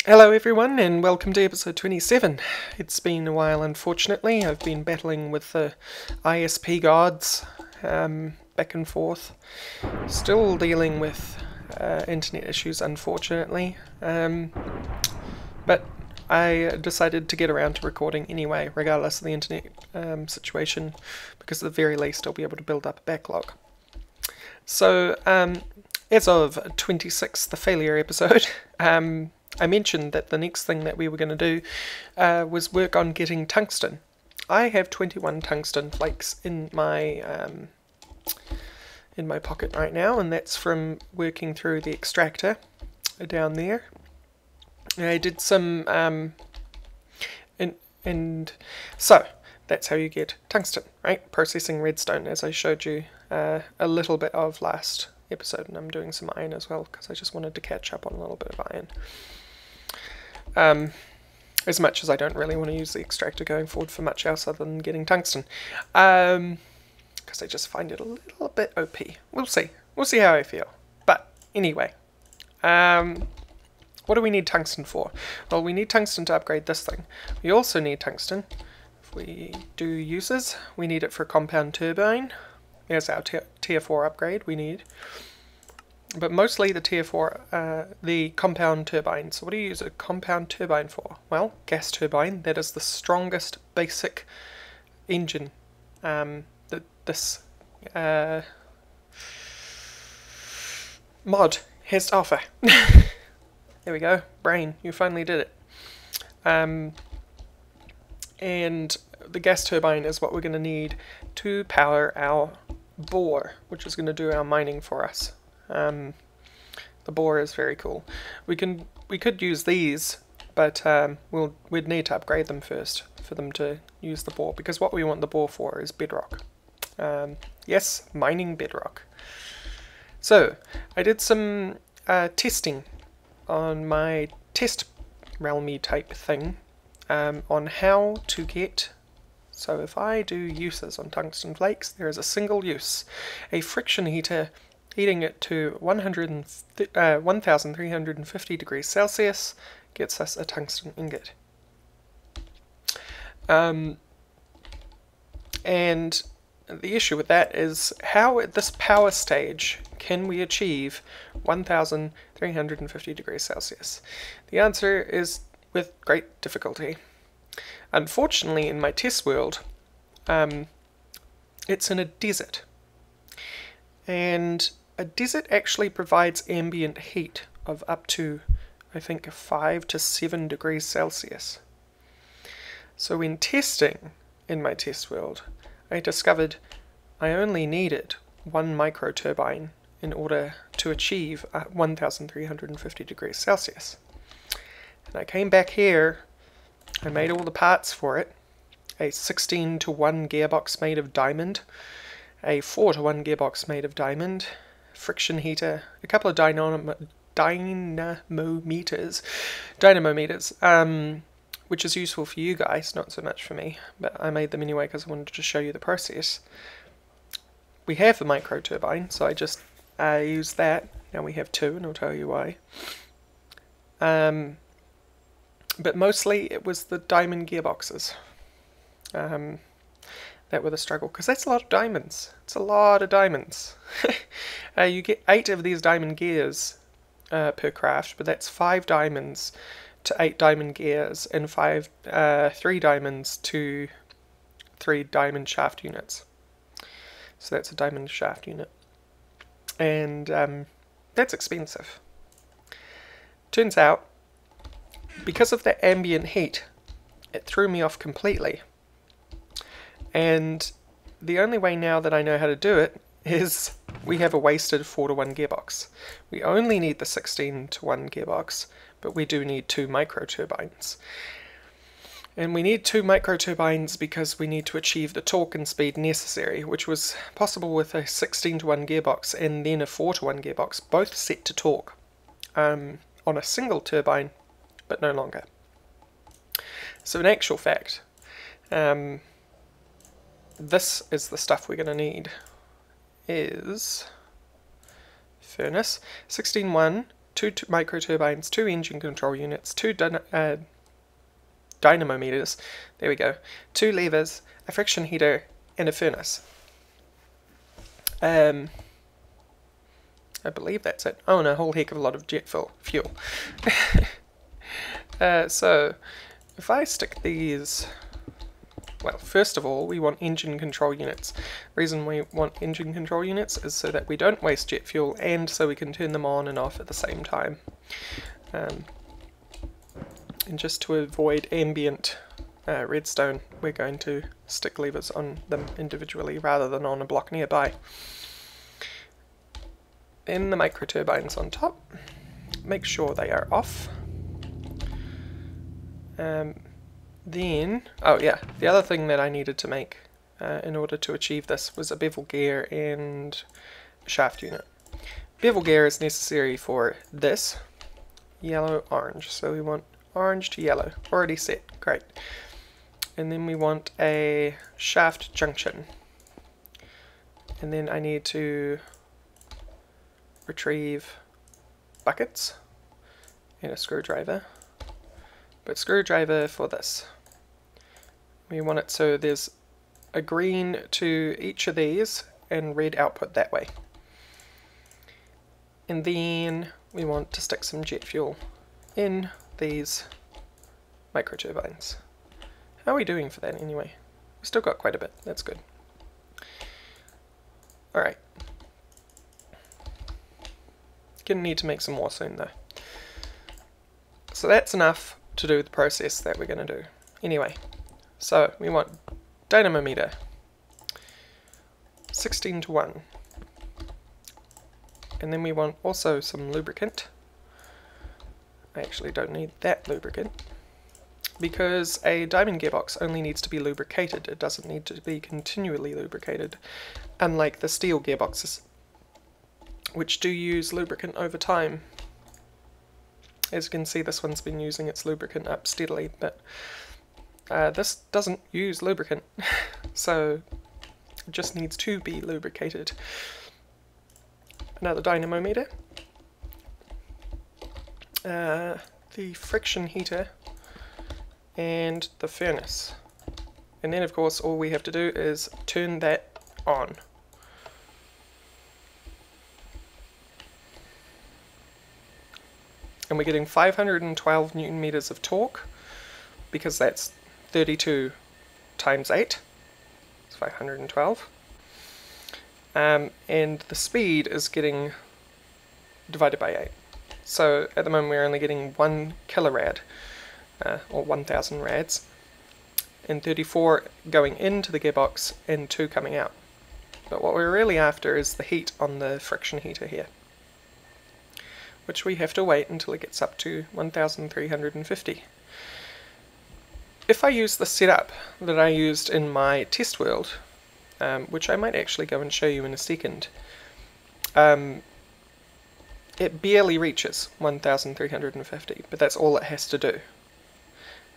Hello everyone and welcome to episode 27. It's been a while, unfortunately. I've been battling with the ISP gods back and forth. Still dealing with internet issues, unfortunately. But I decided to get around to recording anyway, regardless of the internet situation, because at the very least I'll be able to build up a backlog. So, as of 26, the failure episode, I mentioned that the next thing that we were going to do was work on getting tungsten. I have 21 tungsten flakes in my pocket right now, and that's from working through the extractor down there. I did some and so that's how you get tungsten, right? Processing redstone, as I showed you a little bit of last episode, and I'm doing some iron as well because I just wanted to catch up on a little bit of iron. As much as I don't really want to use the extractor going forward for much else other than getting tungsten, because I just find it a little bit OP. We'll see how I feel. But anyway, what do we need tungsten for? Well, we need tungsten to upgrade this thing. We also need tungsten, if we do uses, we need it for a compound turbine. There's our tier 4 upgrade we need. But mostly the tier 4, the compound turbine. So what do you use a compound turbine for? Well, gas turbine. That is the strongest basic engine that this mod has to offer. There we go. Brain, you finally did it. And the gas turbine is what we're going to need to power our bore, which is going to do our mining for us. The bore is very cool. We could use these, but we'd need to upgrade them first for them to use the bore, because what we want the bore for is bedrock. Yes, mining bedrock. So I did some testing on my test realmy type thing on how to get. So if I do uses on tungsten flakes, there is a single use, a friction heater. Heating it to 1350 degrees Celsius gets us a tungsten ingot. And the issue with that is, how at this power stage can we achieve 1350 degrees Celsius? The answer is with great difficulty. Unfortunately, in my test world, it's in a desert. And a desert actually provides ambient heat of up to, I think, 5 to 7 degrees Celsius. So when testing in my test world, I discovered I only needed 1 micro turbine in order to achieve 1350 degrees Celsius. And I came back here, I made all the parts for it, a 16:1 gearbox made of diamond, a 4:1 gearbox made of diamond, friction heater, a couple of dynamometers, which is useful for you guys, not so much for me, but I made them anyway because I wanted to show you the process. We have the micro turbine, so I just used that. Now we have 2, and I'll tell you why. But mostly it was the diamond gearboxes. That were the struggle, because that's a lot of diamonds. It's a lot of diamonds. You get 8 of these diamond gears per craft, but that's 5 diamonds to 8 diamond gears, and 3 diamonds to 3 diamond shaft units. So that's a diamond shaft unit. And that's expensive. Turns out, because of that ambient heat, it threw me off completely. And the only way now that I know how to do it is we have a wasted 4:1 gearbox. We only need the 16:1 gearbox, but we do need 2 micro turbines. And we need 2 micro turbines because we need to achieve the torque and speed necessary, which was possible with a 16:1 gearbox and then a 4:1 gearbox, both set to torque on a single turbine, but no longer. So in actual fact, this is the stuff we're going to need, is furnace, 16:1, two micro turbines, 2 engine control units, 2 dynamometers, there we go, 2 levers, a friction heater, and a furnace. I believe that's it. Oh, and a whole heck of a lot of jet fuel. So, if I stick these... Well, first of all, we want engine control units. The reason we want engine control units is so that we don't waste jet fuel and so we can turn them on and off at the same time. And just to avoid ambient redstone, we're going to stick levers on them individually rather than on a block nearby. Then the micro turbines on top, make sure they are off. Then, oh yeah, the other thing that I needed to make in order to achieve this was a bevel gear and a shaft unit. Bevel gear is necessary for this, yellow, orange. So we want orange to yellow, already set, great. And then we want a shaft junction. And then I need to retrieve buckets and a screwdriver. But screwdriver for this. We want it so there's a green to each of these and red output that way. And then we want to stick some jet fuel in these micro turbines. How are we doing for that anyway? We've still got quite a bit, that's good. Alright. Gonna need to make some more soon though. So that's enough to do the process that we're going to do. Anyway, so we want dynamometer 16 to 1, and then we want also some lubricant. I actually don't need that lubricant because a diamond gearbox only needs to be lubricated, it doesn't need to be continually lubricated, unlike the steel gearboxes which do use lubricant over time. As you can see, this one's been using its lubricant up steadily, but this doesn't use lubricant, so it just needs to be lubricated. Another dynamometer, the friction heater, and the furnace. And then of course all we have to do is turn that on. And we're getting 512 newton meters of torque, because that's 32 times 8, it's 512. And the speed is getting divided by 8. So at the moment we're only getting 1 kilorad, or 1000 rads, and 34 going into the gearbox and 2 coming out. But what we're really after is the heat on the friction heater here, which we have to wait until it gets up to 1350. If I use the setup that I used in my test world, which I might actually go and show you in a second, it barely reaches 1350, but that's all it has to do.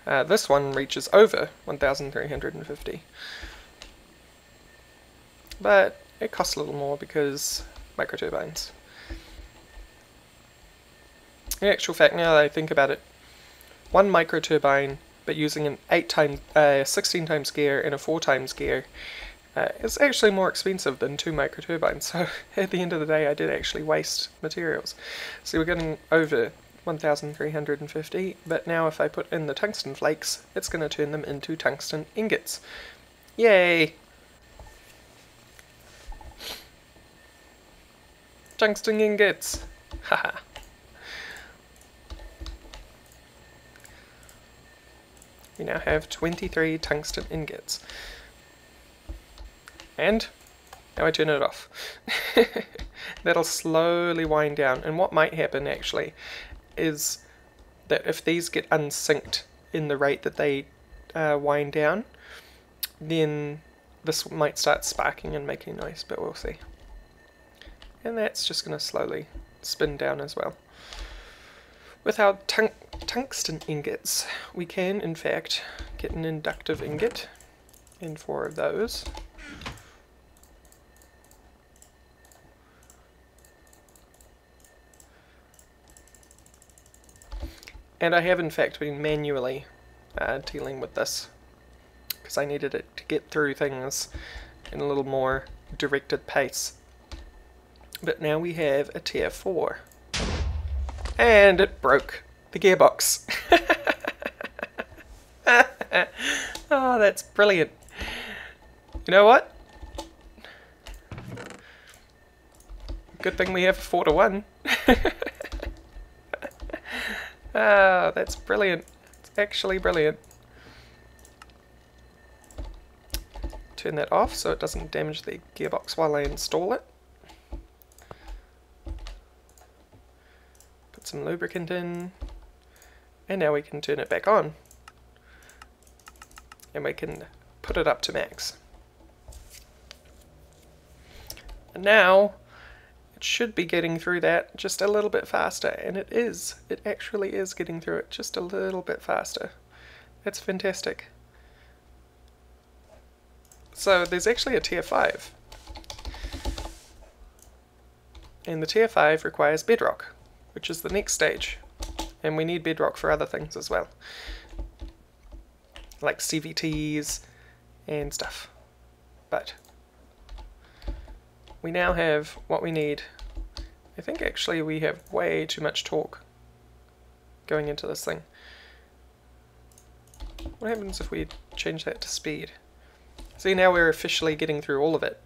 This one reaches over 1350, but it costs a little more because microturbines. In actual fact, now that I think about it, one microturbine, but using an 16 times gear and a 4 times gear, is actually more expensive than 2 microturbines. So at the end of the day, I did actually waste materials. So we're getting over 1350, but now if I put in the tungsten flakes, it's going to turn them into tungsten ingots. Yay! Tungsten ingots! Haha. We now have 23 tungsten ingots. And now I turn it off. That'll slowly wind down, and what might happen actually is that if these get unsynced in the rate that they wind down, then this might start sparking and making noise, but we'll see. And that's just going to slowly spin down as well. With our tungsten ingots, we can in fact get an inductive ingot, and 4 of those. And I have in fact been manually dealing with this because I needed it to get through things in a little more directed pace. But now we have a tier 4. And it broke the gearbox. Oh, that's brilliant. You know what? Good thing we have 4 to 1. Ah, that's brilliant. It's actually brilliant. Turn that off so it doesn't damage the gearbox while I install it. Put some lubricant in. And now we can turn it back on. And we can put it up to max. And now it should be getting through that just a little bit faster, and it is. It actually is getting through it just a little bit faster. That's fantastic. So there's actually a tier 5. And the tier 5 requires Bedrock, which is the next stage. And we need Bedrock for other things as well, like CVTs and stuff. But we now have what we need. I think actually we have way too much torque going into this thing. What happens if we change that to speed? See, now we're officially getting through all of it.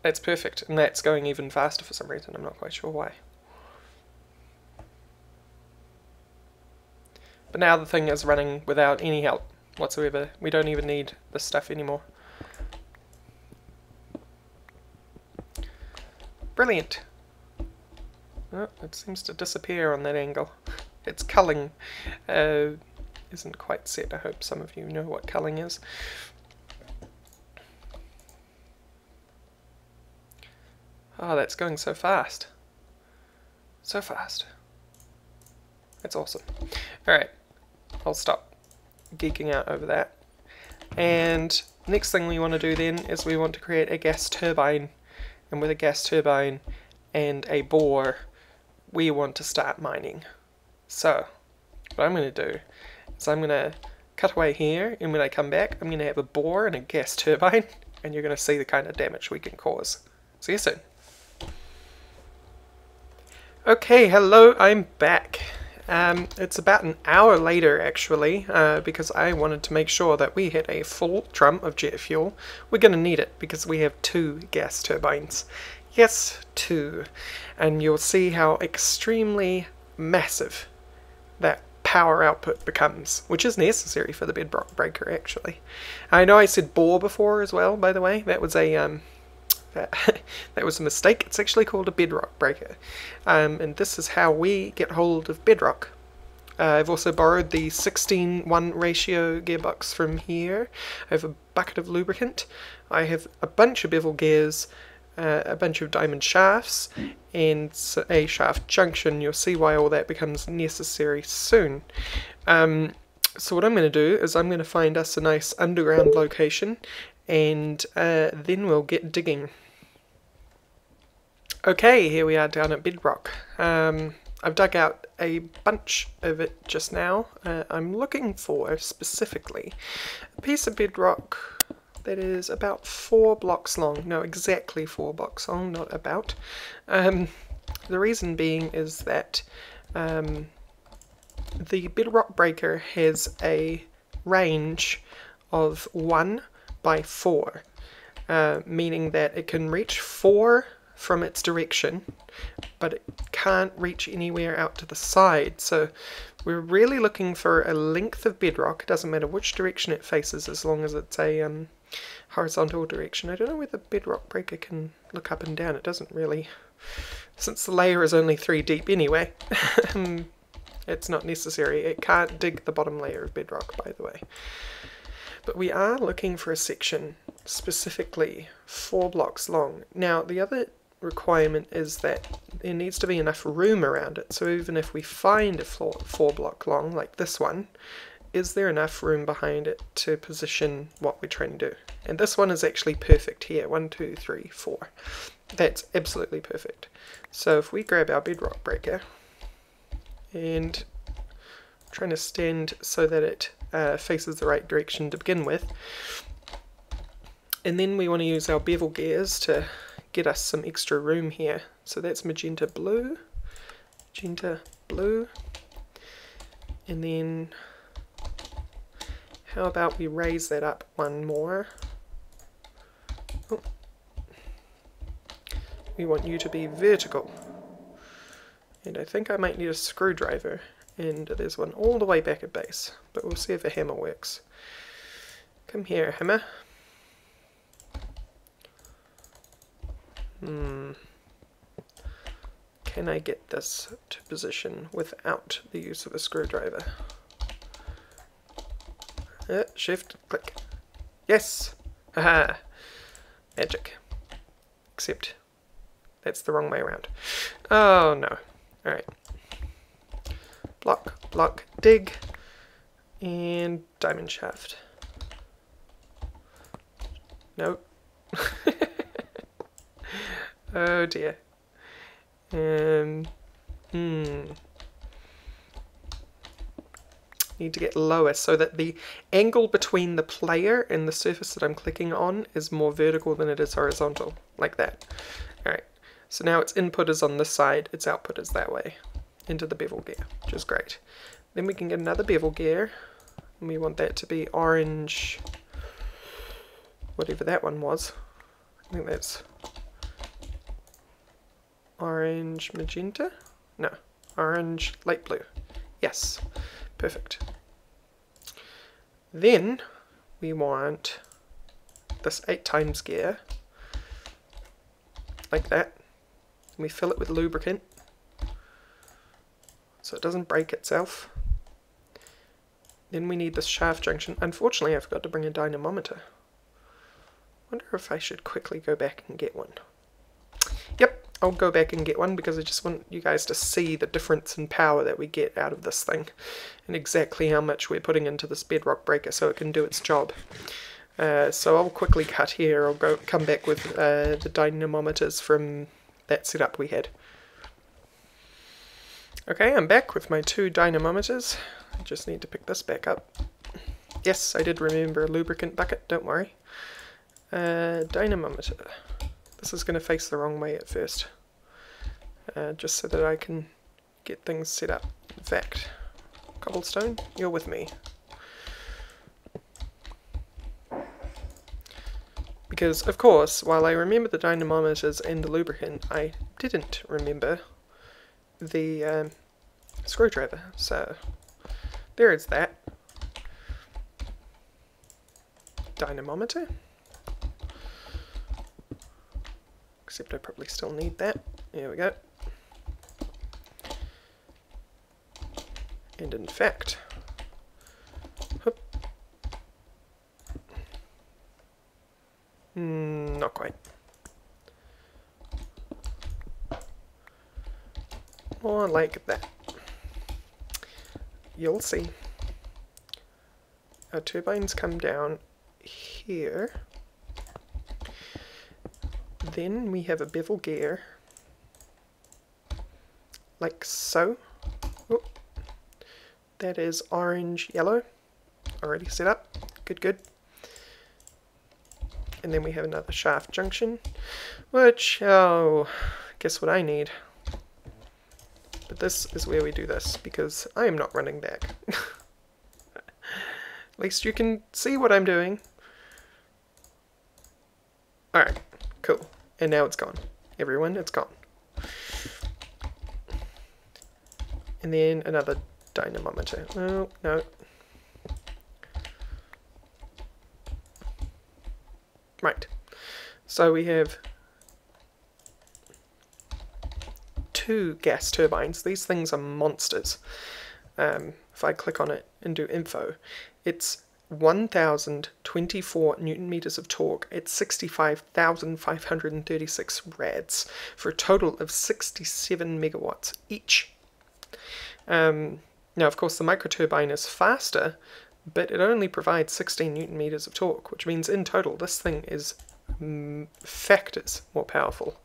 That's perfect, and that's going even faster for some reason. I'm not quite sure why. But now the thing is running without any help whatsoever. We don't even need this stuff anymore. Brilliant. Oh, it seems to disappear on that angle. Its culling isn't quite set. I hope some of you know what culling is. Oh, that's going so fast. So fast. That's awesome. Alright, I'll stop geeking out over that. And next thing we want to do then is we want to create a gas turbine. And with a gas turbine and a bore, we want to start mining. So, what I'm going to do is I'm going to cut away here, and when I come back, I'm going to have a bore and a gas turbine, and you're going to see the kind of damage we can cause. See you soon. Okay, hello, I'm back. It's about an hour later actually, because I wanted to make sure that we had a full drum of jet fuel. We're going to need it because we have 2 gas turbines. Yes, 2. And you'll see how extremely massive that power output becomes, which is necessary for the bedrock breaker actually. I know I said bore before as well, by the way. That was a that was a mistake. It's actually called a bedrock breaker, and this is how we get hold of bedrock. I've also borrowed the 16:1 ratio gearbox from here. I have a bucket of lubricant. I have a bunch of bevel gears, a bunch of diamond shafts, and a shaft junction. You'll see why all that becomes necessary soon. So what I'm going to do is I'm going to find us a nice underground location, and then we'll get digging. Okay, here we are down at Bedrock. I've dug out a bunch of it just now. I'm looking for, specifically, a piece of bedrock that is about 4 blocks long. No, exactly 4 blocks long, not about. The reason being is that the bedrock breaker has a range of 1 by 4, meaning that it can reach 4 from its direction, but it can't reach anywhere out to the side. So we're really looking for a length of bedrock. It doesn't matter which direction it faces as long as it's a horizontal direction. I don't know whether bedrock breaker can look up and down. It doesn't really, since the layer is only 3 deep anyway. It's not necessary. It can't dig the bottom layer of bedrock, by the way. But we are looking for a section specifically 4 blocks long. Now the other requirement is that there needs to be enough room around it. So even if we find a 4 block long like this one, is there enough room behind it to position what we're trying to do? And this one is actually perfect here. 1, 2, 3, 4. That's absolutely perfect. So if we grab our bedrock breaker and trying to stand so that it faces the right direction to begin with. And then we want to use our bevel gears to get us some extra room here. So that's magenta blue, and then how about we raise that up one more. Oh. We want you to be vertical. And I think I might need a screwdriver, and there's one all the way back at base, but we'll see if a hammer works. Come here, hammer. Can I get this to position without the use of a screwdriver? Shift, click. Yes! Haha! Magic. Except that's the wrong way around. Oh no. Alright. Block, block, dig, and diamond shaft. Nope. Oh dear. Need to get lower so that the angle between the player and the surface that I'm clicking on is more vertical than it is horizontal, like that. Alright, so now its input is on this side, its output is that way, into the bevel gear, which is great. Then we can get another bevel gear, and we want that to be orange, whatever that one was. I think that's orange magenta? No, orange light blue. Yes, perfect. Then we want this 8 times gear, like that. And we fill it with lubricant so it doesn't break itself. Then we need this shaft junction. Unfortunately, I forgot to bring a dynamometer. Wonder if I should quickly go back and get one. Yep, I'll go back and get one because I just want you guys to see the difference in power that we get out of this thing and exactly how much we're putting into this bedrock breaker so it can do its job. So I'll quickly cut here. I'll come back with the dynamometers from that setup we had. Okay, I'm back with my 2 dynamometers. I just need to pick this back up. Yes, I did remember a lubricant bucket, don't worry. Dynamometer. This is going to face the wrong way at first, just so that I can get things set up. In fact, cobblestone, you're with me. Because, of course, while I remember the dynamometers and the lubricant, I didn't remember the screwdriver. So, there is that. Dynamometer. Except I probably still need that. There we go. And in fact, whoop, not quite. More like that. You'll see. Our turbines come down here. Then we have a bevel gear, like so. Oop. That is orange yellow, already set up, good. And then we have another shaft junction, which, oh, guess what I need. But this is where we do this, because I am not running back. At least you can see what I'm doing. Alright, cool. And now it's gone. Everyone, it's gone. And then another dynamometer. Oh, no. Right. So we have 2 gas turbines. These things are monsters. If I click on it and do info, it's 1,024 newton meters of torque at 65,536 rads for a total of 67 megawatts each. Now, of course, the microturbine is faster, but it only provides 16 newton meters of torque, which means in total this thing is factors more powerful,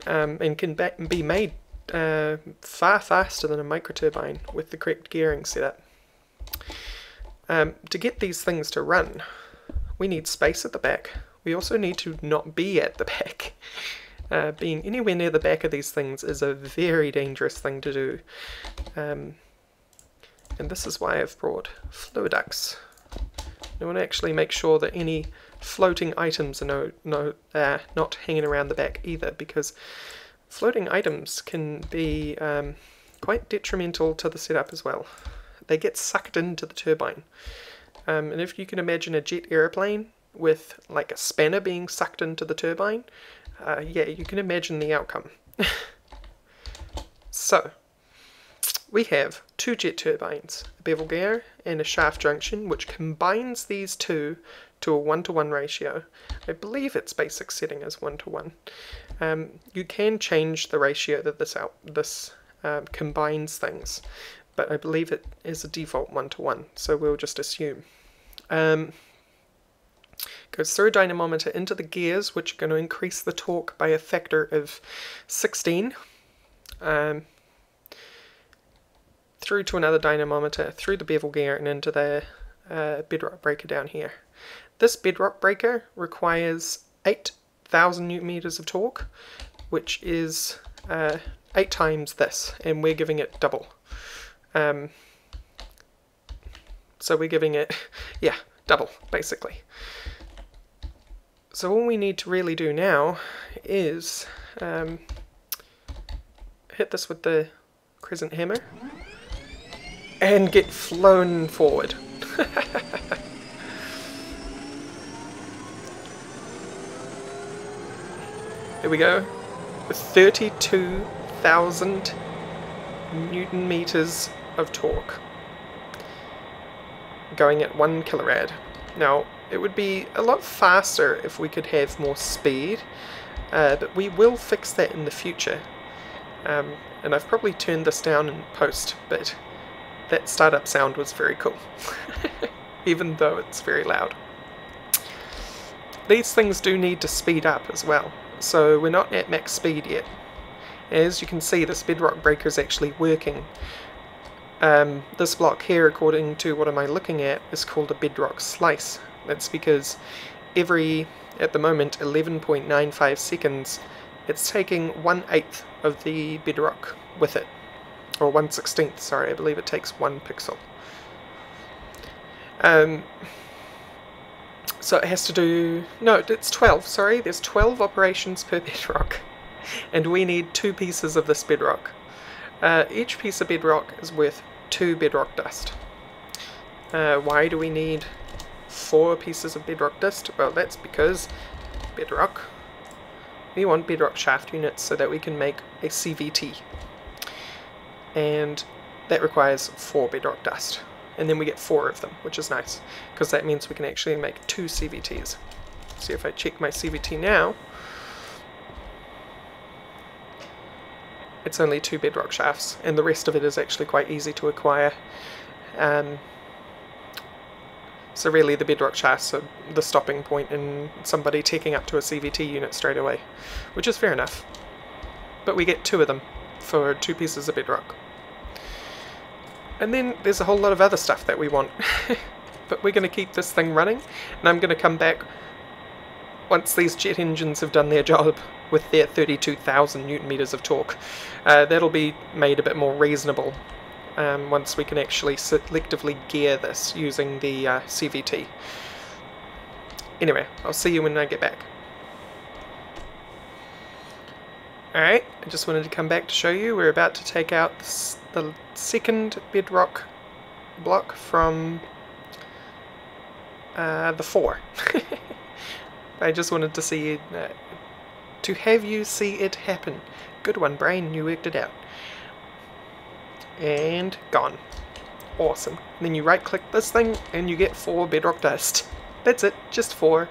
and can be made far faster than a microturbine with the correct gearing setup. To get these things to run, we need space at the back. We also need to not be at the back. Being anywhere near the back of these things is a very dangerous thing to do. And this is why I've brought flow ducts. I want to actually make sure that any floating items are not hanging around the back either, because floating items can be quite detrimental to the setup as well. They get sucked into the turbine. And if you can imagine a jet airplane with like a spanner being sucked into the turbine, yeah, you can imagine the outcome. So, we have two jet turbines, a bevel gear and a shaft junction, which combines these two to a 1-to-1 ratio. I believe its basic setting is 1-to-1. You can change the ratio that this combines things, but I believe it is a default 1-to-1, so we'll just assume. Goes through a dynamometer into the gears, which are going to increase the torque by a factor of 16. Through to another dynamometer, through the bevel gear, and into the bedrock breaker down here. This bedrock breaker requires 8,000 newton meters of torque, which is 8 times this, and we're giving it double. So we're giving it, yeah, double, basically. So all we need to really do now is hit this with the crescent hammer and get flown forward. There we go. With 32,000 newton meters of torque. Going at 1 kilorad. Now, it would be a lot faster if we could have more speed, but we will fix that in the future. And I've probably turned this down in post, but that startup sound was very cool, even though it's very loud. These things do need to speed up as well, so we're not at max speed yet. As you can see, this bedrock breaker is actually working. This block here, according to what am I looking at, is called a bedrock slice. That's because every, at the moment, 11.95 seconds, it's taking 1/8 of the bedrock with it. Or 1/16, sorry, I believe it takes 1 pixel. So it has to do, no, it's 12, sorry, there's 12 operations per bedrock. And we need 2 pieces of this bedrock. Each piece of bedrock is worth 2 bedrock dust. Why do we need 4 pieces of bedrock dust? Well, that's because bedrock. We want bedrock shaft units so that we can make a CVT. And that requires 4 bedrock dust. And then we get 4 of them, which is nice, because that means we can actually make 2 CVTs. See, if I check my CVT now, it's only 2 bedrock shafts, and the rest of it is actually quite easy to acquire. So really the bedrock shafts are the stopping point in somebody taking up to a CVT unit straight away, which is fair enough. But we get 2 of them for 2 pieces of bedrock. And then there's a whole lot of other stuff that we want. But we're going to keep this thing running, and I'm going to come back once these jet engines have done their job with their 32,000 newton meters of torque. That'll be made a bit more reasonable once we can actually selectively gear this using the CVT. Anyway, I'll see you when I get back. Alright, I just wanted to come back to show you. We're about to take out the second bedrock block from the 4. I just wanted to see it, to have you see it happen. Good one, brain, you worked it out. And gone. Awesome. And then you right click this thing and you get 4 bedrock dust. That's it, just 4.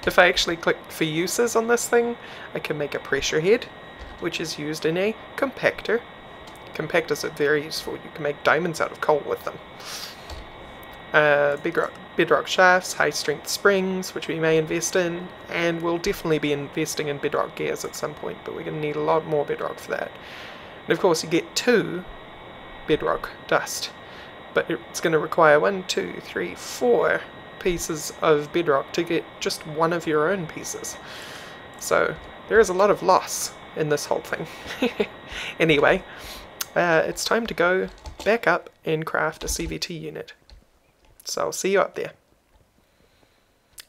If I actually click for uses on this thing, I can make a pressure head, which is used in a compactor. Compactors are very useful. You can make diamonds out of coal with them. bedrock shafts, high strength springs, which we may invest in, and we'll definitely be investing in bedrock gears at some point, but we're going to need a lot more bedrock for that. And of course you get 2 bedrock dust, but it's going to require 1, 2, 3, 4 pieces of bedrock to get just one of your own pieces. So there is a lot of loss in this whole thing. Anyway, it's time to go back up and craft a CVT unit. So I'll see you up there.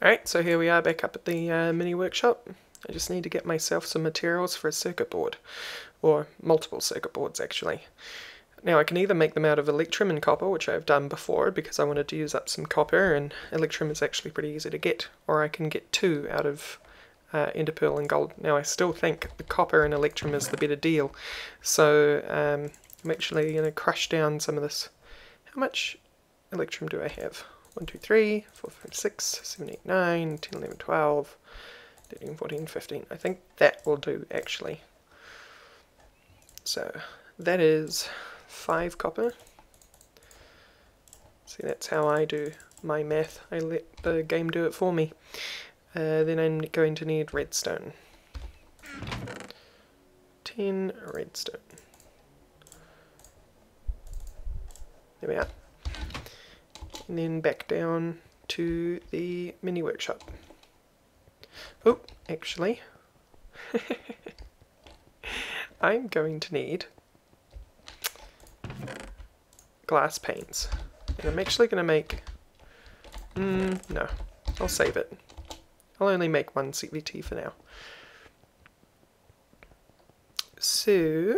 Alright, so here we are back up at the mini workshop. I just need to get myself some materials for a circuit board, or multiple circuit boards actually. Now I can either make them out of electrum and copper, which I've done before because I wanted to use up some copper, and electrum is actually pretty easy to get, or I can get 2 out of ender pearl and gold. Now I still think the copper and electrum is the better deal, so I'm actually going to crush down some of this. How much electrum do I have? 1, 2, 3, 4, 5, 6, 7, 8, 9, 10, 11, 12, 13, 14, 15. I think that will do actually. So that is 5 copper. See, that's how I do my math. I let the game do it for me. Then I'm going to need redstone. 10 redstone. There we are. And then back down to the mini workshop. Oh, actually, I'm going to need glass panes. And I'm actually going to make... no, I'll save it. I'll only make 1 CVT for now. So,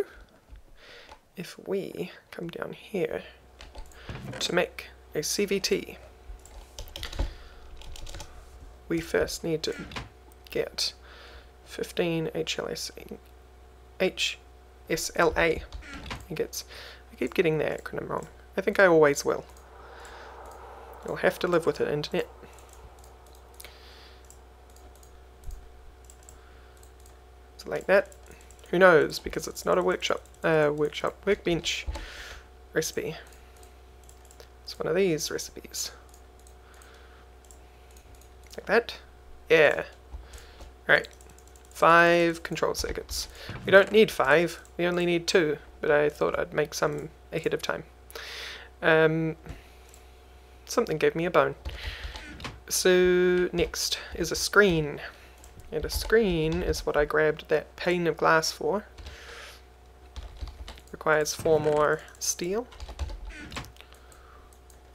if we come down here to make a CVT, we first need to get 15 HSLA. I keep getting the acronym wrong. I think I always will. You'll have to live with it, internet. So like that. Who knows, because it's not a workbench recipe. It's one of these recipes. Like that. Yeah. Alright. 5 control circuits. We don't need 5, we only need 2, but I thought I'd make some ahead of time. Something gave me a bone. So next is a screen. And a screen is what I grabbed that pane of glass for. Requires 4 more steel.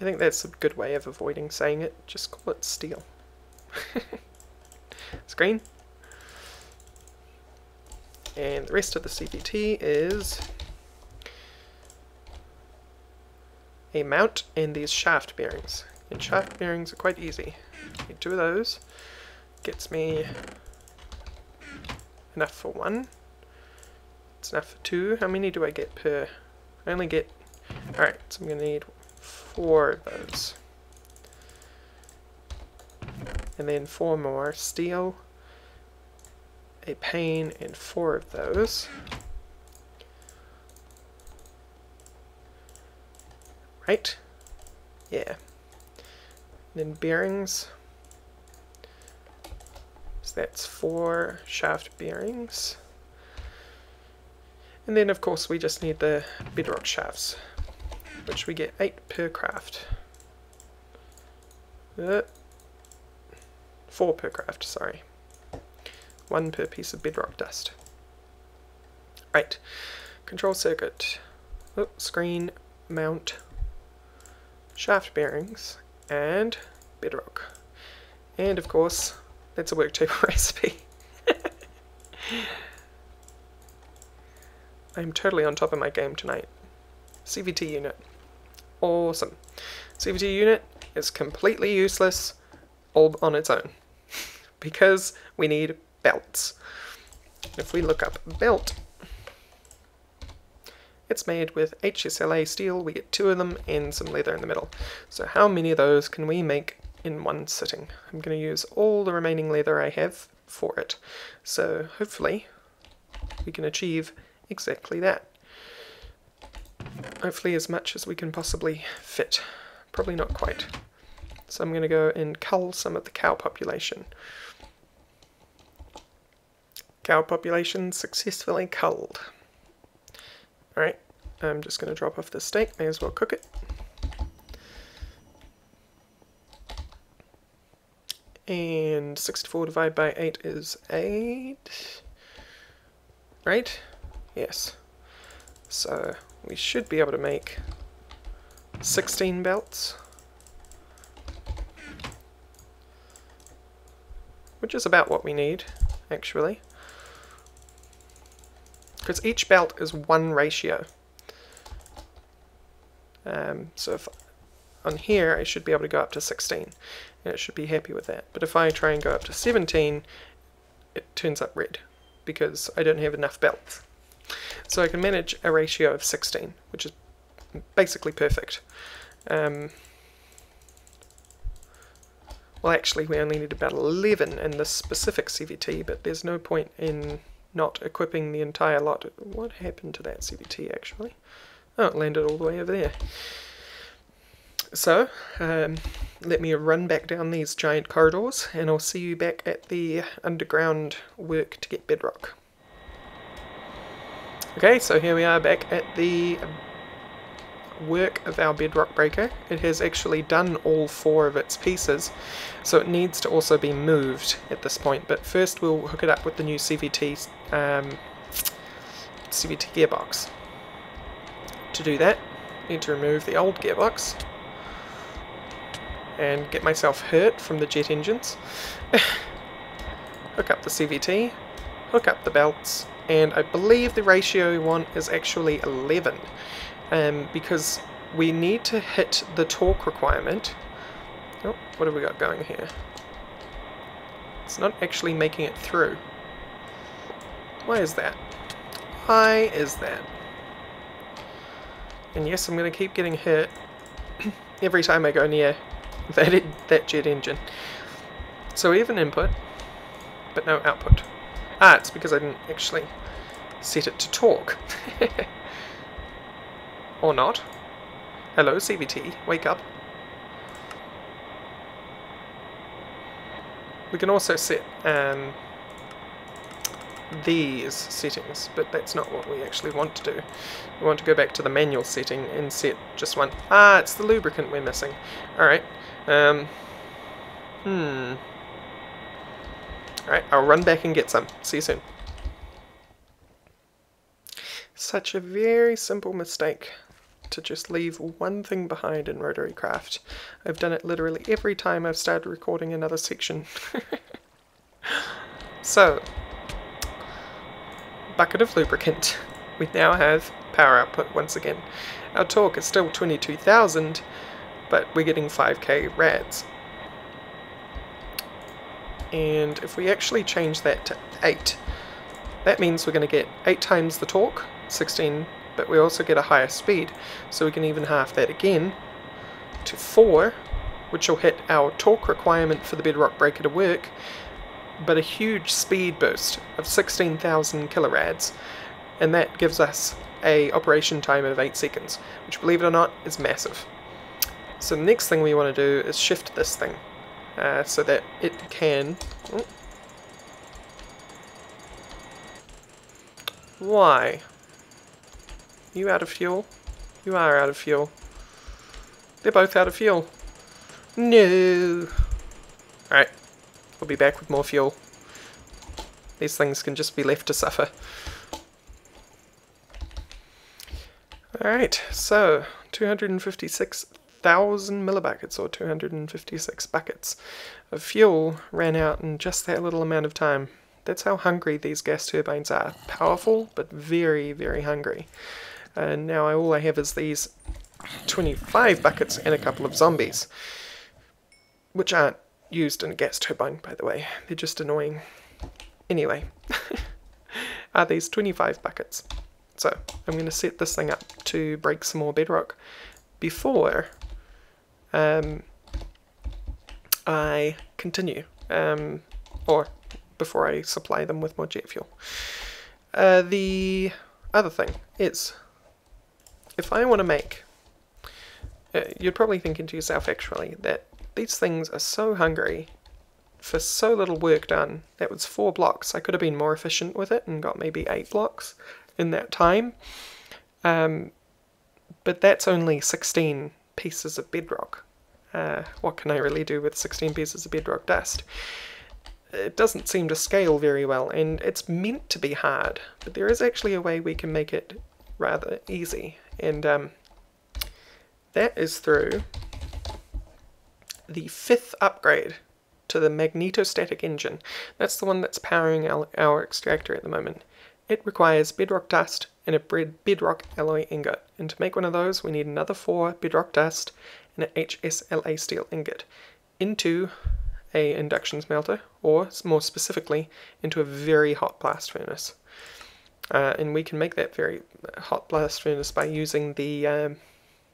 I think that's a good way of avoiding saying it. Just call it steel. Screen. And the rest of the CVT is a mount and these shaft bearings. And shaft bearings are quite easy. Need 2 of those. Gets me enough for 1. It's enough for 2. How many do I get per? I only get... Alright, so I'm going to need 4 of those. And then 4 more steel, a pane, and 4 of those. Right? Yeah. And then bearings. So that's 4 shaft bearings. And then of course we just need the bedrock shafts, which we get 8 per craft. 4 per craft, sorry. 1 per piece of bedrock dust. Right. Control circuit. Oh, screen, mount, shaft bearings, and bedrock. And of course, that's a work table recipe. I'm totally on top of my game tonight. CVT unit. Awesome. CVT unit is completely useless all on its own because we need belts. If we look up belt, it's made with HSLA steel. We get 2 of them and some leather in the middle. So how many of those can we make in one sitting? I'm going to use all the remaining leather I have for it. So hopefully we can achieve exactly that. Hopefully as much as we can possibly fit. probably not quite. So I'm going to go and cull some of the cow population. Cow population successfully culled. Alright, I'm just going to drop off this steak, may as well cook it. And 64 divided by 8 is 8. Right? Yes. So we should be able to make 16 belts. Which is about what we need, actually. Because each belt is one ratio. So if on here I should be able to go up to 16. And it should be happy with that. But if I try and go up to 17, it turns up red. Because I don't have enough belts. So I can manage a ratio of 16, which is basically perfect. Well, actually we only need about 11 in this specific CVT, but there's no point in not equipping the entire lot. What happened to that CVT actually? Oh, it landed all the way over there. So, let me run back down these giant corridors, and I'll see you back at the underground work to get bedrock. Okay, so here we are back at the work of our bedrock breaker. It has actually done all 4 of its pieces, so it needs to also be moved at this point. But first we'll hook it up with the new CVT gearbox. To do that, I need to remove the old gearbox and get myself hurt from the jet engines. Hook up the CVT, hook up the belts, and I believe the ratio we want is actually 11, because we need to hit the torque requirement. Oh, what have we got going here? It's not actually making it through. Why is that? Why is that? And yes, I'm going to keep getting hurt every time I go near that jet engine. So we have an input, but no output. Ah, it's because I didn't actually set it to torque. Or not. Hello, CVT, wake up. We can also set these settings, but that's not what we actually want to do. We want to go back to the manual setting and set just one. Ah, it's the lubricant we're missing. Alright. Alright, I'll run back and get some. See you soon. Such a very simple mistake to just leave one thing behind in Rotary Craft. I've done it literally every time I've started recording another section. So, bucket of lubricant. We now have power output once again. Our torque is still 22,000, but we're getting 5k rads. And if we actually change that to 8, that means we're going to get 8 times the torque, 16, but we also get a higher speed, so we can even half that again to 4, which will hit our torque requirement for the bedrock breaker to work, but a huge speed boost of 16,000 kilorads, and that gives us a operation time of 8 seconds, which, believe it or not, is massive. So the next thing we want to do is shift this thing so that it can... Oh. Why? You out of fuel? You are out of fuel. They're both out of fuel. No! Alright, we'll be back with more fuel. These things can just be left to suffer. Alright, so 256,000 millibuckets, or 256 buckets of fuel ran out in just that little amount of time. That's how hungry these gas turbines are. Powerful, but very, very hungry. And now all I have is these 25 buckets and a couple of zombies, which aren't used in a gas turbine, by the way. They're just annoying. Anyway, are these 25 buckets. So I'm going to set this thing up to break some more bedrock before I continue, or before I supply them with more jet fuel. The other thing is, if I want to make you're probably thinking to yourself actually that these things are so hungry for so little work done. That was 4 blocks. I could have been more efficient with it and got maybe 8 blocks in that time. But that's only 16 pieces of bedrock. What can I really do with 16 pieces of bedrock dust? It doesn't seem to scale very well, and it's meant to be hard, but there is actually a way we can make it rather easy, and that is through the 5th upgrade to the magnetostatic engine. That's the one that's powering our extractor at the moment. It requires bedrock dust and a bedrock alloy ingot, and to make one of those we need another 4 bedrock dust and an HSLA steel ingot into a induction smelter, or more specifically into a very hot blast furnace. And we can make that very hot blast furnace by using the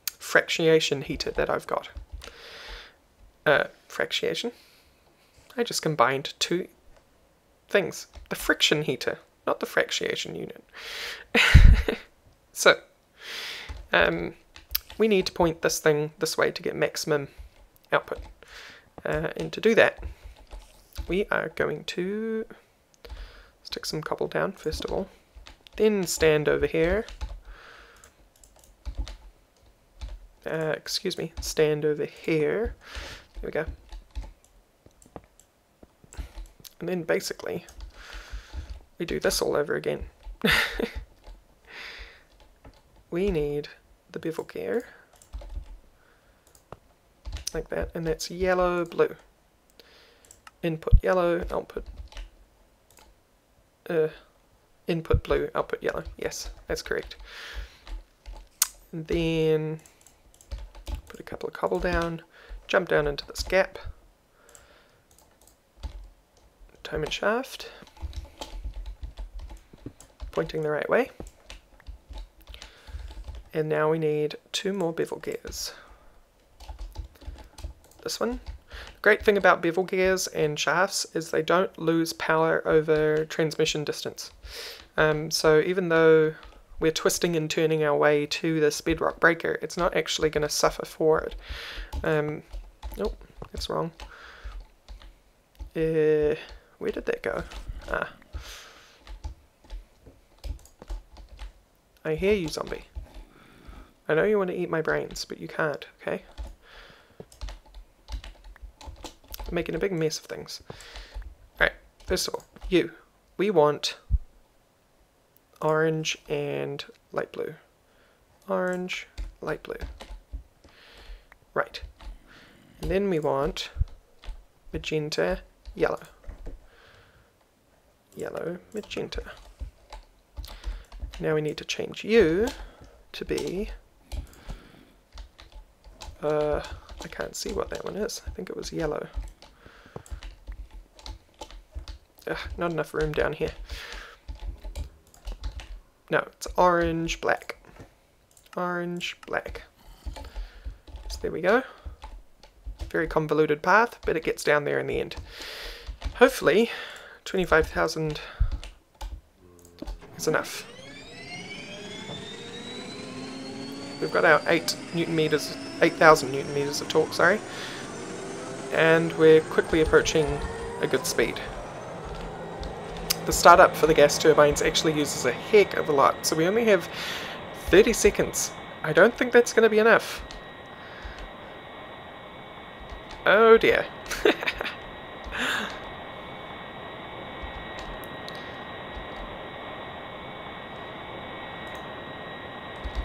fractionation heater that I've got. Fractionation? I just combined 2 things. The friction heater, not the fractionation unit. So, we need to point this thing this way to get maximum output. And to do that, we are going to stick some cobble down first of all, then stand over here, stand over here, there we go, and then basically we do this all over again. We need the bevel gear, like that, and that's yellow, blue. Input yellow, output input blue, output yellow. Yes, that's correct. And then put a couple of cobble down, jump down into this gap, diamond shaft, pointing the right way. And now we need 2 more bevel gears. This one. The great thing about bevel gears and shafts is they don't lose power over transmission distance. So even though we're twisting and turning our way to this bedrock breaker, it's not actually going to suffer for it. Nope, that's wrong. Where did that go? Ah. I hear you, zombie. I know you want to eat my brains, but you can't, okay? I'm making a big mess of things. Alright, first of all, you. We want orange and light blue. Orange, light blue. Right. And then we want magenta, yellow. Yellow, magenta. Now we need to change you to be... I can't see what that one is. I think it was yellow. Ugh, not enough room down here. No, it's orange, black. Orange, black. So there we go. Very convoluted path, but it gets down there in the end. Hopefully, 25,000 is enough. We've got our 8,000 newton meters of torque, sorry, and we're quickly approaching a good speed. The startup for the gas turbines actually uses a heck of a lot, so we only have 30 seconds. I don't think that's going to be enough. Oh dear.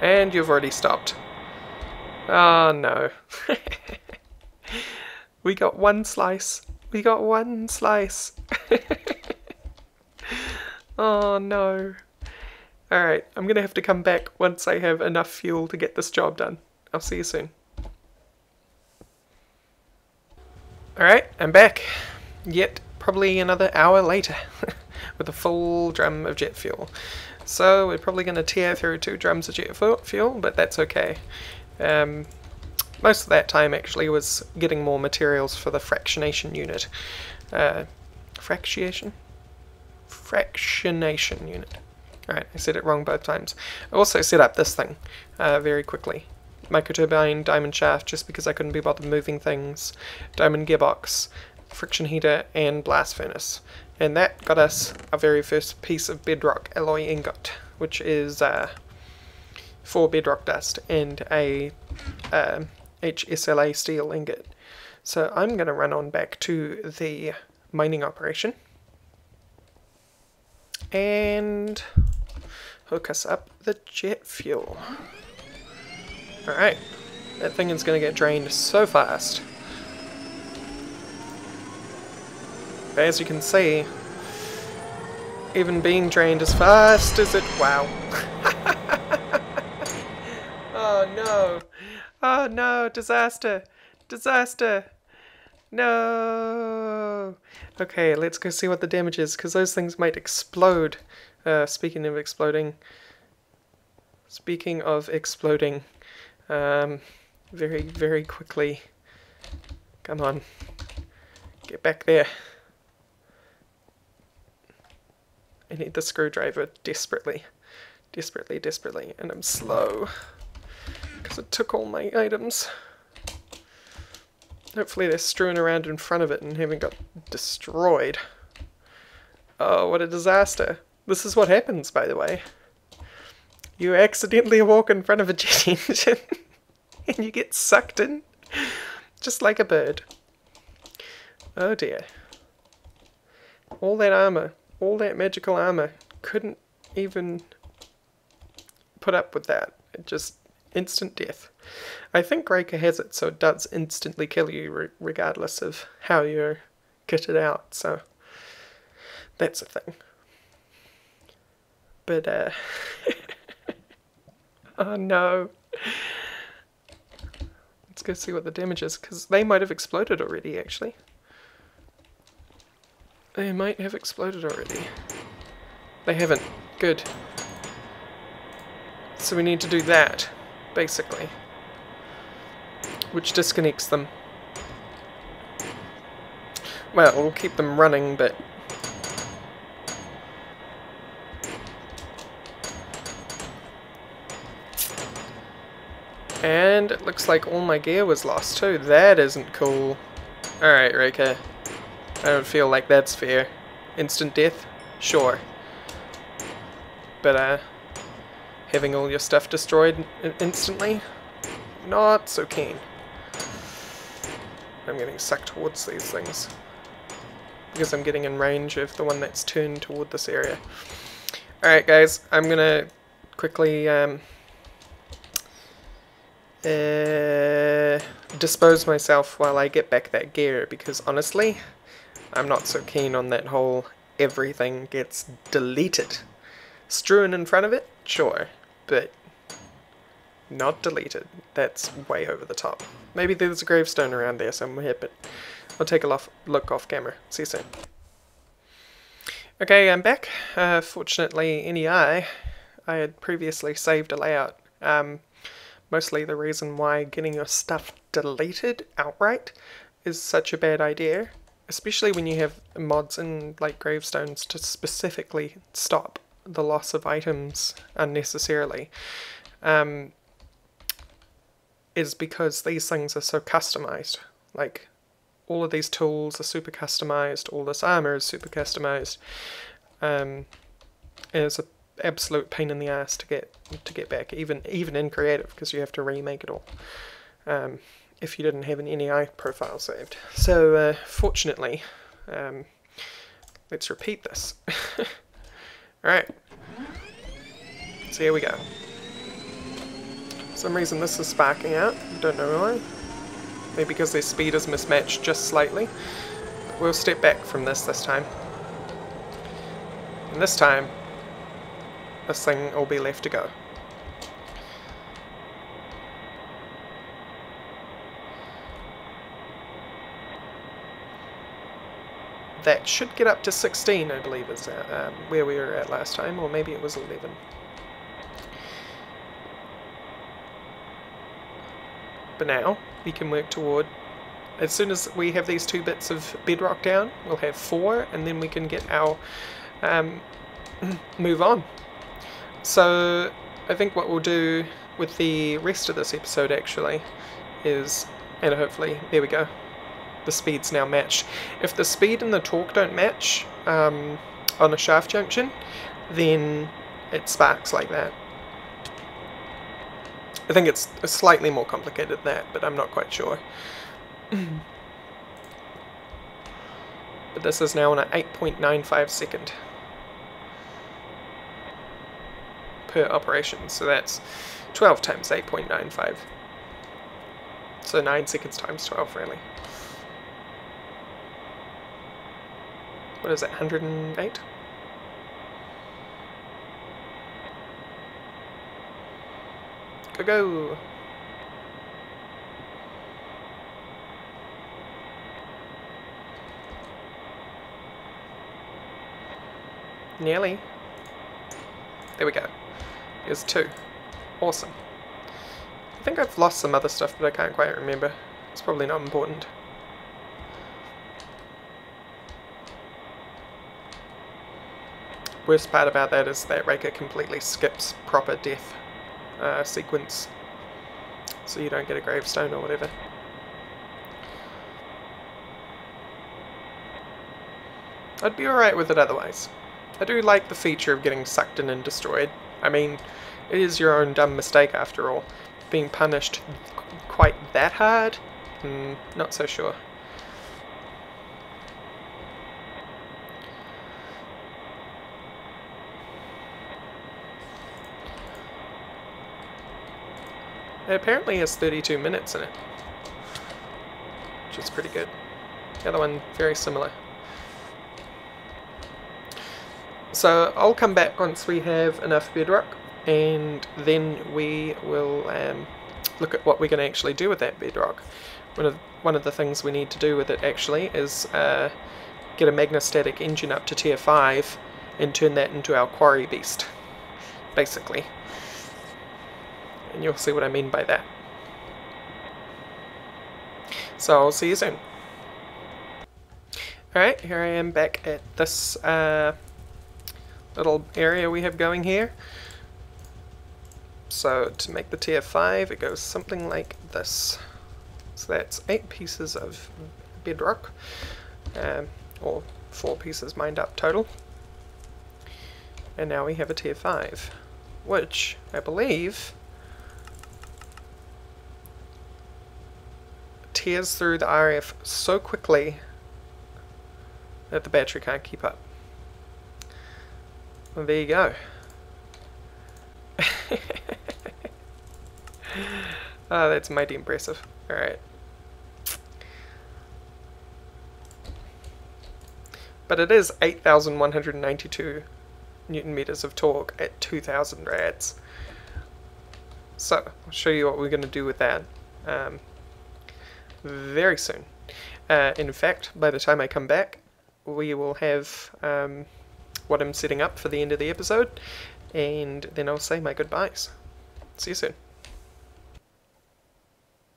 And you've already stopped. Oh no. We got 1 slice. We got 1 slice. Oh no. Alright, I'm gonna have to come back once I have enough fuel to get this job done. I'll see you soon. Alright, I'm back. Yet probably another hour later with a full drum of jet fuel. So we're probably going to tear through 2 drums of jet fuel, but that's okay. Most of that time actually was getting more materials for the fractionation unit. Fractionation unit. Alright, I said it wrong both times. I also set up this thing very quickly. microturbine, diamond shaft, just because I couldn't be bothered moving things, diamond gearbox, friction heater, and blast furnace. And that got us our very first piece of bedrock alloy ingot, which is 4 bedrock dust and a HSLA steel ingot. So I'm going to run on back to the mining operation and hook us up the jet fuel. Alright, that thing is going to get drained so fast. But as you can see, even being drained as fast as it... Wow. Oh no. Oh no, disaster. Disaster. No. Okay, let's go see what the damage is, because those things might explode. Speaking of exploding, very, very quickly. Come on. Get back there. I need the screwdriver desperately. Desperately, desperately. And I'm slow, because it took all my items. Hopefully they're strewn around in front of it and haven't got destroyed. Oh, what a disaster. This is what happens, by the way. You accidentally walk in front of a jet engine and you get sucked in, just like a bird. Oh dear. All that armor, all that magical armor, couldn't even put up with that. It just... instant death. I think Raker has it so it does instantly kill you regardless of how you're kitted out, so that's a thing. But oh no. Let's go see what the damage is, because they might have exploded already, actually. They might have exploded already. They haven't. Good. So we need to do that, basically, which disconnects them. Well, we'll keep them running, but and it looks like all my gear was lost too. That isn't cool. Alright, Raker. I don't feel like that's fair. Instant death? Sure. But having all your stuff destroyed instantly? Not so keen. I'm getting sucked towards these things, because I'm getting in range of the one that's turned toward this area. Alright guys, I'm gonna quickly dispose myself while I get back that gear, because honestly, I'm not so keen on that whole everything gets deleted. Strewn in front of it? Sure. But not deleted. That's way over the top. Maybe there's a gravestone around there somewhere, but I'll take a look off camera. See you soon. Okay, I'm back. Fortunately, NEI, I had previously saved a layout. Mostly the reason why getting your stuff deleted outright is such a bad idea, especially when you have mods in like gravestones to specifically stop the loss of items unnecessarily, is because these things are so customized. Like, all of these tools are super customized, all this armor is super customized, and it's an absolute pain in the ass to get back, even in creative, because you have to remake it all if you didn't have an NEI profile saved. So fortunately, let's repeat this. Alright, so here we go. For some reason this is sparking out, don't know why. Maybe because their speed is mismatched just slightly. But we'll step back from this time. And this time, this thing will be left to go. That should get up to 16, I believe, is where we were at last time, or maybe it was 11. But now, we can work toward, as soon as we have these 2 bits of bedrock down, we'll have 4, and then we can get our, move on. So, I think what we'll do with the rest of this episode actually is, and hopefully, there we go, the speed's now matched. If the speed and the torque don't match on a shaft junction, then it sparks like that. I think it's slightly more complicated than that, but I'm not quite sure. But this is now on an 8.95 second per operation, so that's 12 times 8.95. So 9 seconds times 12, really. What is it, 108? Go, go! Nearly. There we go. There's 2. Awesome. I think I've lost some other stuff, but I can't quite remember. It's probably not important. Worst part about that is that Raker completely skips proper death sequence, so you don't get a gravestone or whatever. I'd be alright with it otherwise. I do like the feature of getting sucked in and destroyed. I mean, it is your own dumb mistake after all. Being punished quite that hard? Not so sure. It apparently has 32 minutes in it, which is pretty good. The other one, very similar. So I'll come back once we have enough bedrock, and then we will look at what we're going to actually do with that bedrock. One of the things we need to do with it actually is get a magnostatic engine up to tier 5 and turn that into our quarry beast, basically. And you'll see what I mean by that. So I'll see you soon. Alright, here I am back at this little area we have going here. So to make the tier 5, it goes something like this. So that's 8 pieces of bedrock, or 4 pieces mined up total. And now we have a tier 5, which I believe tears through the RF so quickly that the battery can't keep up. Well, there you go. Oh, that's mighty impressive. Alright. But it is 8,192 Newton meters of torque at 2,000 rads. So, I'll show you what we're going to do with that very soon. In fact, by the time I come back, we will have what I'm setting up for the end of the episode, and then I'll say my goodbyes. See you soon.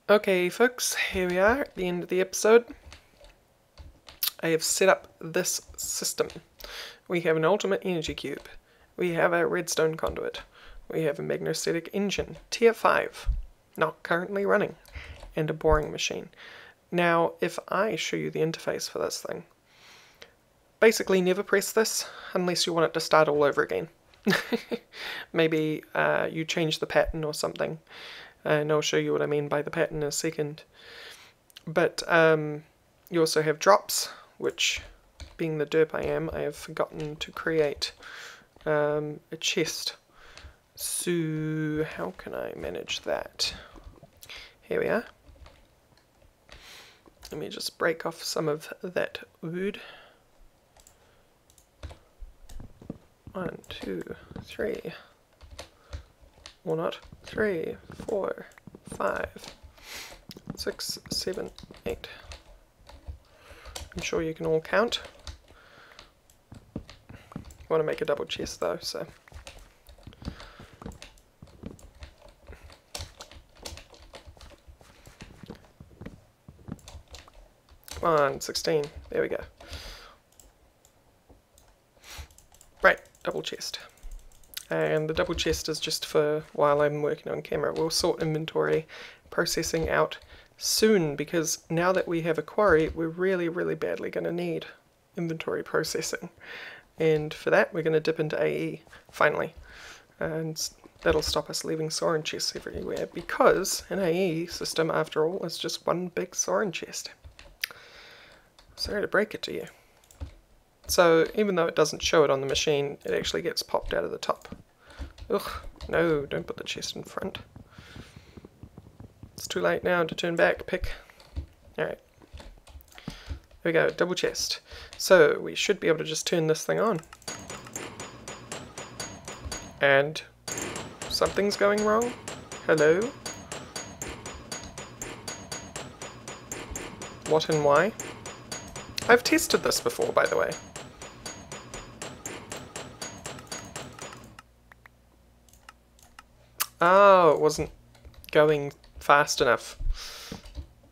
Okay folks, here we are at the end of the episode. I have set up this system. We have an ultimate energy cube, we have a redstone conduit, we have a magnostatic engine, tier 5, not currently running, and a boring machine. Now, if I show you the interface for this thing, basically never press this unless you want it to start all over again. Maybe you change the pattern or something, and I'll show you what I mean by the pattern in a second. But you also have drops, which, being the derp I am, I have forgotten to create a chest. So how can I manage that? Here we are. Let me just break off some of that wood. 1, 2, 3, or not, 3, 4, 5, 6, 7, 8. I'm sure you can all count. I want to make a double chest though, so. Come on, 16. There we go. Right, double chest. And the double chest is just for while I'm working on camera. We'll sort inventory processing out soon, because now that we have a quarry, we're really badly going to need inventory processing. And for that, we're going to dip into AE, finally. And that'll stop us leaving soren chests everywhere, because an AE system, after all, is just one big soren chest. Sorry to break it to you. So even though it doesn't show it on the machine, it actually gets popped out of the top. Ugh, no, don't put the chest in front. It's too late now to turn back, pick. Alright. There we go, double chest. So we should be able to just turn this thing on. And something's going wrong? Hello? What and why? I've tested this before, by the way. Oh, it wasn't going fast enough.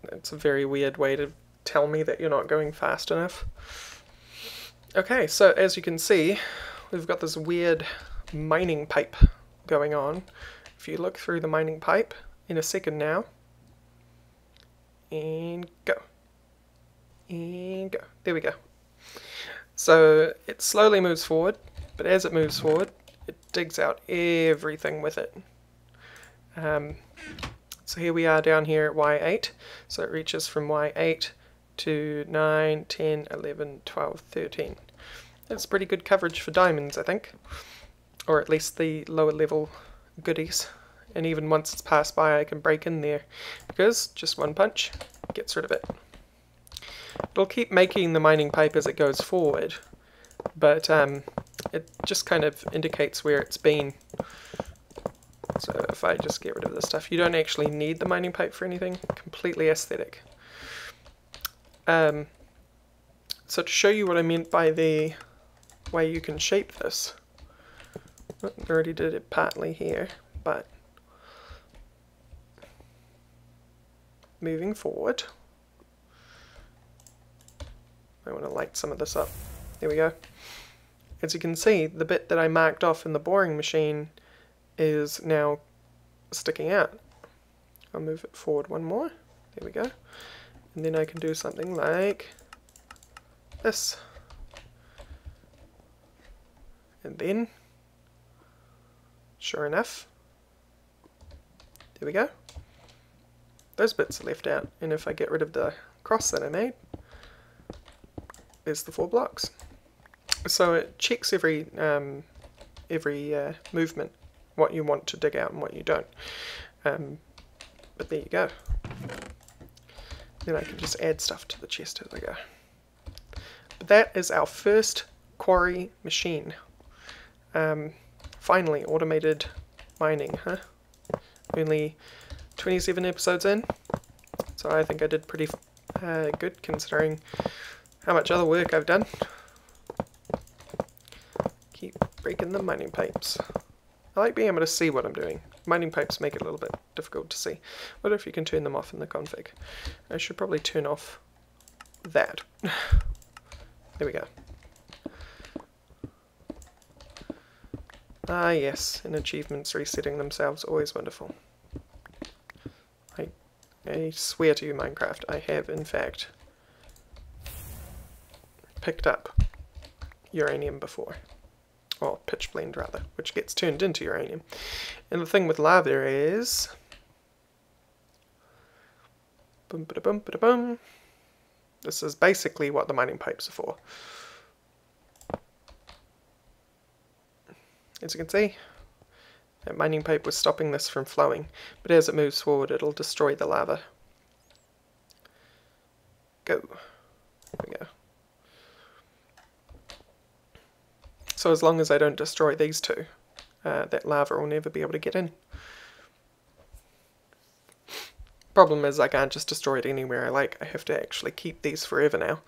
That's a very weird way to tell me that you're not going fast enough. Okay, so as you can see, we've got this weird mining pipe going on. If you look through the mining pipe in a second now, and go. And go. There we go. So it slowly moves forward, but as it moves forward, it digs out everything with it. So here we are down here at Y8, so it reaches from Y8 to 9, 10, 11, 12, 13. That's pretty good coverage for diamonds, I think. Or at least the lower level goodies. And even once it's passed by, I can break in there, because just one punch gets rid of it. It'll keep making the mining pipe as it goes forward, but it just kind of indicates where it's been. So if I just get rid of this stuff, you don't actually need the mining pipe for anything, completely aesthetic. So to show you what I meant by the way you can shape this, I already did it partly here, but moving forward, I want to light some of this up. There we go. As you can see, the bit that I marked off in the boring machine is now sticking out. I'll move it forward one more. There we go. And then I can do something like this. And then, sure enough, there we go. Those bits are left out. And if I get rid of the cross that I made, there's the 4 blocks. So it checks every movement, what you want to dig out and what you don't. But there you go. Then I can just add stuff to the chest as I go. But that is our first quarry machine. Finally, automated mining, huh? Only 27 episodes in, so I think I did pretty good considering how much other work I've done. Keep breaking the mining pipes. I like being able to see what I'm doing. Mining pipes make it a little bit difficult to see. I wonder if you can turn them off in the config. I should probably turn off that. There we go. Ah yes, and achievements resetting themselves, always wonderful. I swear to you, Minecraft, I have in fact picked up uranium before. Or pitch blende rather, which gets turned into uranium. And the thing with lava is, boom, ba boom, ba boom. This is basically what the mining pipes are for. As you can see, that mining pipe was stopping this from flowing, but as it moves forward, it'll destroy the lava. Go. There we go. So as long as I don't destroy these two, that lava will never be able to get in. Problem is I can't just destroy it anywhere I like. I have to actually keep these forever now.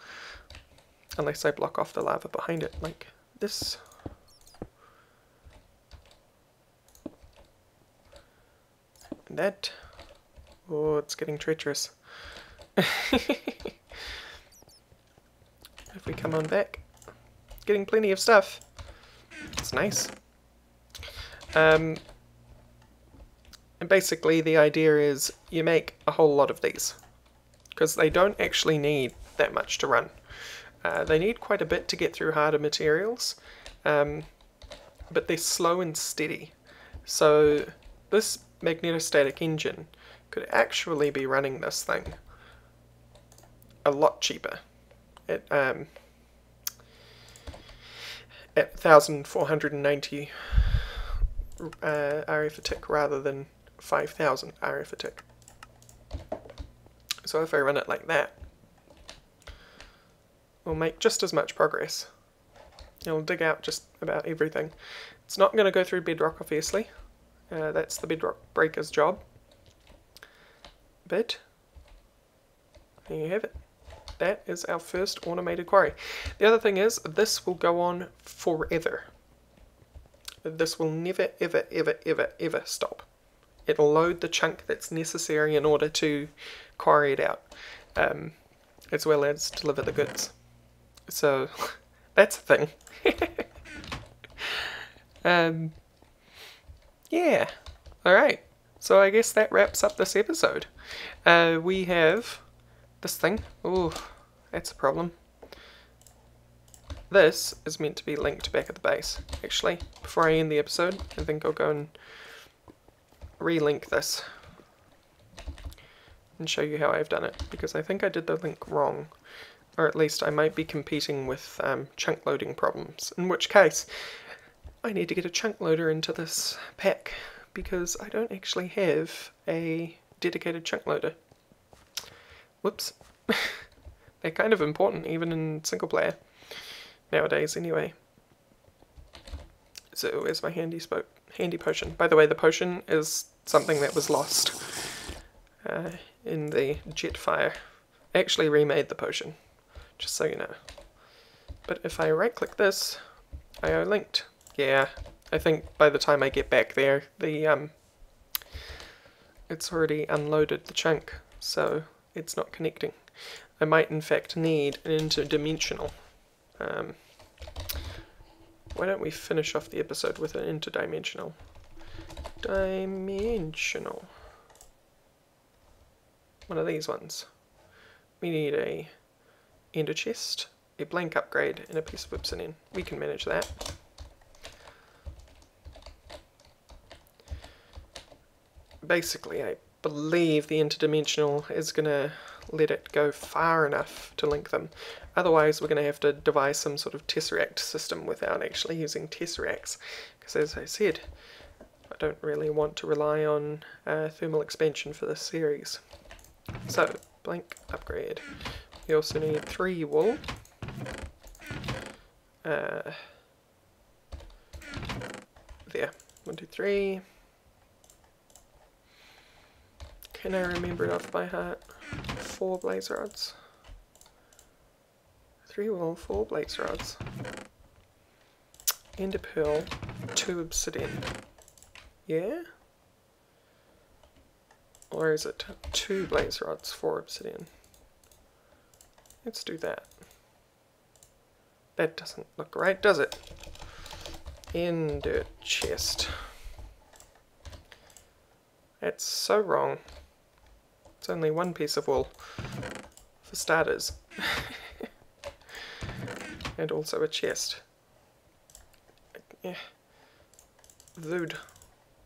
Unless I block off the lava behind it, like this. And that. Oh, it's getting treacherous. If we come on back, getting plenty of stuff. It's nice. And basically the idea is you make a whole lot of these, because they don't actually need that much to run. They need quite a bit to get through harder materials, but they're slow and steady. So this magnetostatic engine could actually be running this thing a lot cheaper at 1,490 RF a tick rather than 5,000 RF a tick. So if I run it like that, we'll make just as much progress. It'll dig out just about everything. It's not going to go through Bedrock, obviously. That's the Bedrock breaker's job. But there you have it. That is our first automated quarry. The other thing is, this will go on forever. This will never, ever, ever, ever, ever stop. It'll load the chunk that's necessary in order to quarry it out, as well as deliver the goods. So, that's a thing. Yeah, alright. So I guess that wraps up this episode. We have this thing. Ooh, that's a problem. This is meant to be linked back at the base. Actually, before I end the episode, I think I'll go and relink this and show you how I've done it, because I think I did the link wrong, or at least I might be competing with chunk loading problems, in which case I need to get a chunk loader into this pack, because I don't actually have a dedicated chunk loader. Whoops. They're kind of important even in single player nowadays anyway. So where's my handy potion? By the way, the potion is something that was lost in the jet fire. I actually remade the potion, just so you know. But if I right click this, IO linked. Yeah, I think by the time I get back there, the it's already unloaded the chunk, so it's not connecting. I might in fact need an interdimensional. Why don't we finish off the episode with an interdimensional? Dimensional. One of these ones. We need a ender chest, a blank upgrade, and a piece of obsidian. We can manage that. Basically, I believe the interdimensional is going to let it go far enough to link them. Otherwise, we're going to have to devise some sort of tesseract system without actually using tesseracts. Because as I said, I don't really want to rely on thermal expansion for this series. So, blank upgrade. We also need 3 wool. There. 1, 2, 3. Can I remember it off by heart? 4 blaze rods. 3 wool, 4 blaze rods. Ender pearl, 2 obsidian. Yeah? Or is it 2 blaze rods, 4 obsidian? Let's do that. That doesn't look right, does it? Ender chest. That's so wrong. It's only 1 piece of wool, for starters. And also a chest. Yeah. Vood.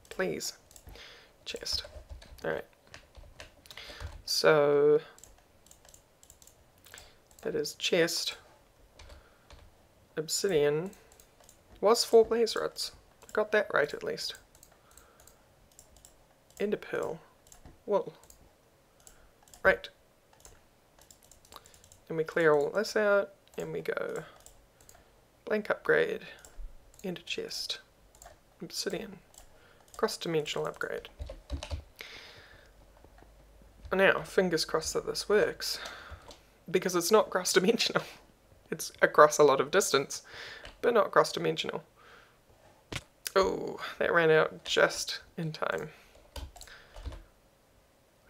Please. Chest. Alright. So, that is chest. Obsidian. Was 4 blaze rods. I got that right at least. Ender pearl. Wool. Right. Then we clear all this out, and we go blank upgrade, ender chest, obsidian, cross-dimensional upgrade. Now, fingers crossed that this works, because it's not cross-dimensional. It's across a lot of distance, but not cross-dimensional. Oh, that ran out just in time.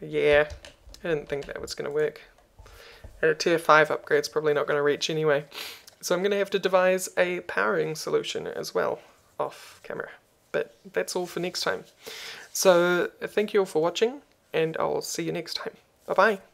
Yeah. I didn't think that was going to work. And a tier 5 upgrade's probably not going to reach anyway. So I'm going to have to devise a powering solution as well, off camera. but that's all for next time. So thank you all for watching, and I'll see you next time. Bye bye.